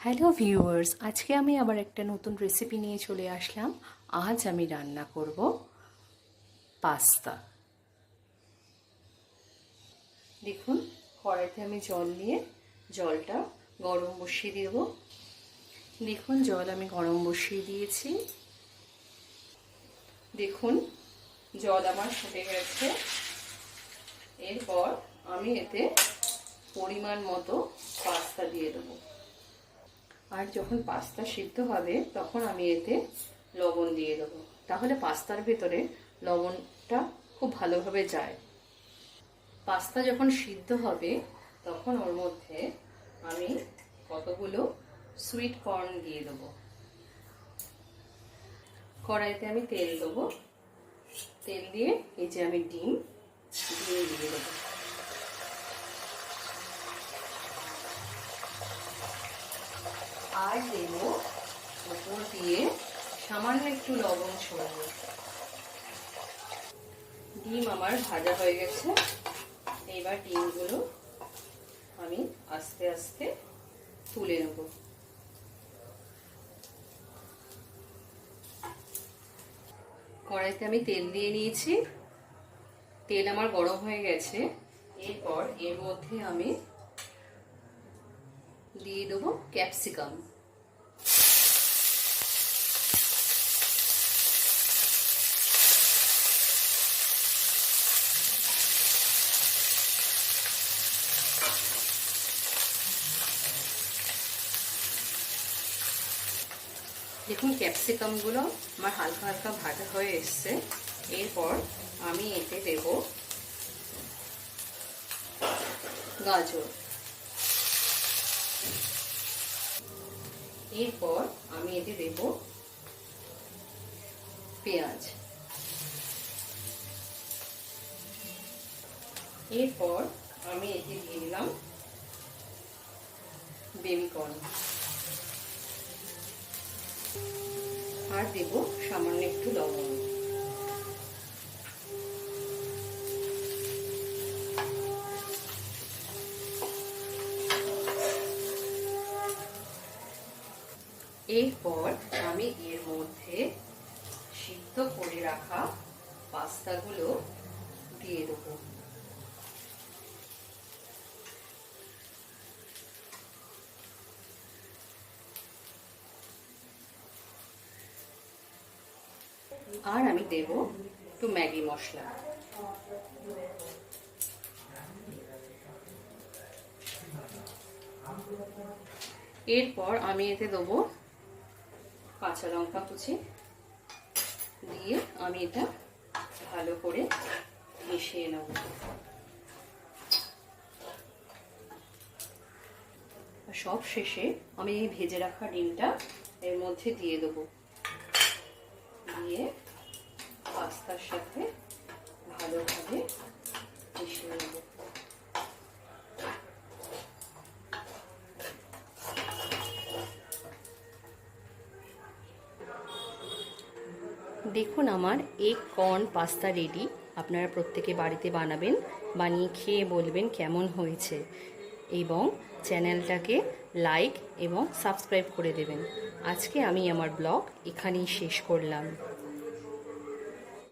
Hello viewers, আজকে আমি আবার একটা নতুন রেসিপি নিয়ে চলে আসলাম। আজ আমি রান্না করব পাস্তা। দেখুন, কড়াইতে আমি জল নিয়ে জলটা গরম বসিয়ে দেব। দেখুন, জল আমি গরম বসিয়ে দিয়েছি। দেখুন, জল আমার ফুটে গেছে। এরপর আমি এতে পরিমাণ মতো পাস্তা দিয়ে দেবো। আর যখন পাস্তা সিদ্ধ হবে তখন আমি এতে লবণ দিয়ে দেবো, তাহলে পাস্তার ভেতরে লবণটা খুব ভালোভাবে যায়। পাস্তা যখন সিদ্ধ হবে তখন ওর মধ্যে আমি কতগুলো সুইট কর্ন দিয়ে দেবো। কড়াইতে আমি তেল দেবো। তেল দিয়ে এই যে আমি ডিম দিয়ে দেবো। আর দেব উপর দিয়ে সামান্য একটু লবণ ছড়াবো। ডিম আমার ভাজা হয়ে গেছে। এইবার ডিমগুলো আমি আস্তে আস্তে তুলে নেব। কড়াইতে আমি তেল দিয়ে নিয়েছি। তেল আমার গরম হয়ে গেছে। এরপর এর মধ্যে আমি দিয়ে দেবো ক্যাপসিকাম। দেখুন, ক্যাপসিকামগুলো আমার হালকা হালকা ভাজা হয়ে এসছে। এরপর আমি এতে দেব গাজর। এরপর আমি এতে দেব পেঁয়াজ। এরপর আমি এতে দিয়ে দিলাম বেবি কর্ন। আর দেব সামান্য একটু লবণ। এরপর আমি এর মধ্যে সিদ্ধ করে রাখা পাস্তাগুলো দিয়ে দেব। আর আমি দেব একটু ম্যাগি মশলা। এরপর আমি এতে দেবো কাঁচা লঙ্কা কুচি। দিয়ে আমি এটা ভালো করে মিশিয়ে নেব। সব শেষে আমি এই ভেজে রাখা ডিমটা এর মধ্যে দিয়ে দেবো। দিয়ে পাস্তার সাথে ভালোভাবে মিশিয়ে নেব। দেখুন, আমার এগ কর্ন পাস্তা রেডি। আপনারা প্রত্যেকে বাড়িতে বানাবেন, বানিয়ে খেয়ে বলবেন কেমন হয়েছে, এবং চ্যানেলটাকে লাইক এবং সাবস্ক্রাইব করে দেবেন। আজকে আমি আমার ব্লগ এখানেই শেষ করলাম।